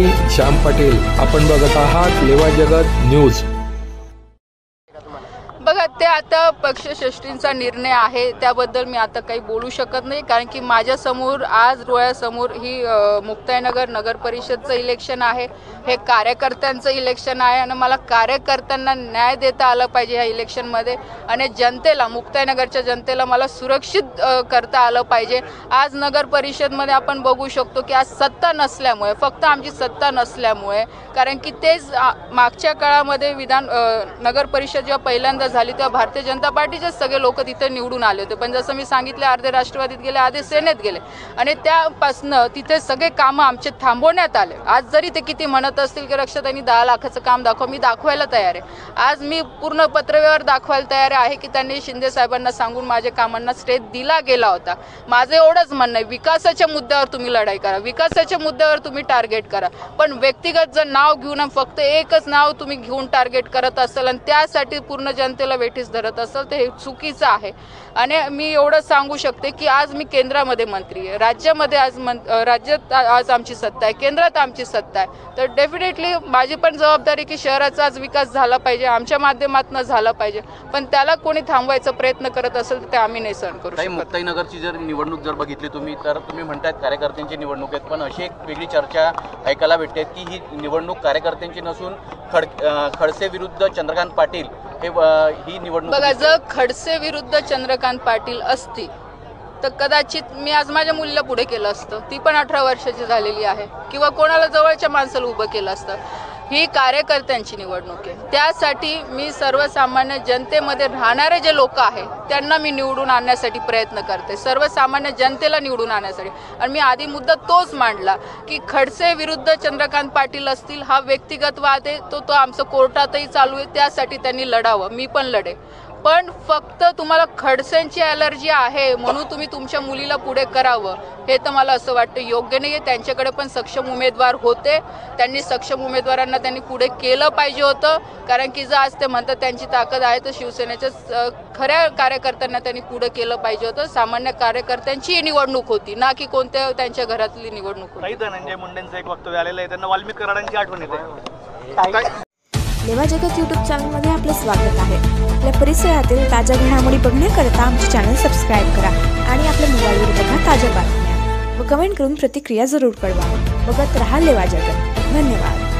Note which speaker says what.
Speaker 1: मी श्याम पाटील. आपण बघत आहात लेवा जगत न्यूज.
Speaker 2: बघा, ते आता पक्षश्रेष्ठींचा निर्णय आहे, त्याबद्दल मी आता काही बोलू शकत नाही, कारण की माझ्यासमोर आज डोळ्यासमोर ही मुक्ताईनगर नगर परिषदचं इलेक्शन आहे, हे कार्यकर्त्यांचं इलेक्शन आहे आणि मला कार्यकर्त्यांना न्याय देता आला पाहिजे ह्या इलेक्शनमध्ये आणि जनतेला, मुक्ताईनगरच्या जनतेला मला सुरक्षित करता आलं पाहिजे. आज नगर परिषदमध्ये आपण बघू शकतो की आज सत्ता नसल्यामुळे, फक्त आमची सत्ता नसल्यामुळे, कारण की तेच मागच्या काळामध्ये नगर परिषद जेव्हा पहिल्यांदा झाली तेव्हा भारतीय जनता पार्टीचे सगळे लोक तिथे निवडून आले होते, पण जसं मी सांगितले अर्धे राष्ट्रवादीत गेले, अर्धे सेनेत गेले आणि त्यापासनं तिथे सगळे कामं आमचे थांबवण्यात आले. आज जरी ते किती म्हणत असतील की रक्षाताईंनी 10 लाखाचं काम दाखव, मी दाखवायला तयार आहे. आज मी पूर्ण पत्रव्यवहार दाखवायला तयार आहे की त्यांनी शिंदे साहेबांना सांगून माझ्या कामांना स्टे दिला गेला होता. माझं एवढंच म्हणणं आहे, विकासाच्या मुद्द्यावर तुम्ही लढाई करा, विकासाच्या मुद्द्यावर तुम्ही टार्गेट करा, पण व्यक्तिगत जर नाव घेऊन फक्त एकच नाव तुम्ही घेऊन टार्गेट करत असाल आणि त्यासाठी पूर्ण जनतेला वेठीस धरत असाल तर हे चुकीचं आहे. आणि मी एवढं सांगू शकते की आज मी केंद्रामध्ये मंत्री आहे, राज्यामध्ये राज्यात आज आमची सत्ता आहे, केंद्रात आमची सत्ता आहे, तर डेफिनेटली माझी पण जबाबदारी की शहराचा आज विकास झाला पाहिजे, आमच्या माध्यमातून झाला पाहिजे, पण त्याला कोणी थांबवायचा प्रयत्न करत असेल तर ते आम्ही नाही सहन करू शकत.
Speaker 3: मुक्ताईनगरची जर निवडणूक जर बघितली तुम्ही तर तुम्ही म्हणतायत कार्यकर्त्यांची निवडणूक आहेत, पण अशी एक वेगळी चर्चा ऐकायला भेटते की ही निवडणूक कार्यकर्त्यांची नसून खडसे विरुद्ध चंद्रकांत पाटील ही निवडणूक.
Speaker 2: बघा, जर खडसे विरुद्ध चंद्रकांत पाटील असती तर कदाचित मी आज माझ्या मुलीला पुढे केलं असतं, ती पण 18 वर्षाची झालेली आहे, किंवा कोणाला जवळच्या माणसाला उभं केलं असतं. ही कार्यकर्त्यांची निवडणूक आहे, त्यासाठी मी सर्वसामान्य जनतेमध्ये राहणारे जे लोक आहेत त्यांना मी निवडून आणण्यासाठी प्रयत्न करते, सर्वसामान्य जनतेला निवडून आणण्यासाठी. आणि मी आधी मुद्दा तोच मांडला की खडसे विरुद्ध चंद्रकांत पाटील असतील हा व्यक्तिगत वाद आहे, तो आमचं कोर्टातही चालू आहे, त्यासाठी त्यांनी लढावं, मी पण लढे. पण फक्त तुम्हाला खडसेंची ॲलर्जी आहे म्हणून तुम्ही तुमच्या मुलीला पुढे करावं हे तर मला असं वाटतं योग्य नाही आहे. त्यांच्याकडे पण सक्षम उमेदवार होते, त्यांनी सक्षम उमेदवारांना त्यांनी पुढे केलं पाहिजे होतं, कारण की जर आज ते म्हणतात त्यांची ताकद आहे तर शिवसेनेच्या खऱ्या कार्यकर्त्यांना त्यांनी पुढे केलं पाहिजे होतं. सामान्य कार्यकर्त्यांची निवडणूक होती ना की कोणत्या त्यांच्या घरातली निवडणूक होती.
Speaker 4: धनंजय मुंडेंचं एक वक्तव्य आलेलं आहे, त्यांना वाल्मिकी कराडांची आठवण येते.
Speaker 5: लेवा जगत यूट्यूब चॅनलमध्ये आपलं स्वागत आहे. आपल्या परिसरातील ताज्या घडामोडी बघण्याकरता आमचे चॅनल सबस्क्राईब करा आणि आपल्या मोबाईलवर बघा ताज्या बातम्या व कमेंट करून प्रतिक्रिया जरूर कळवा. बघत रहा लेवा जगत. धन्यवाद.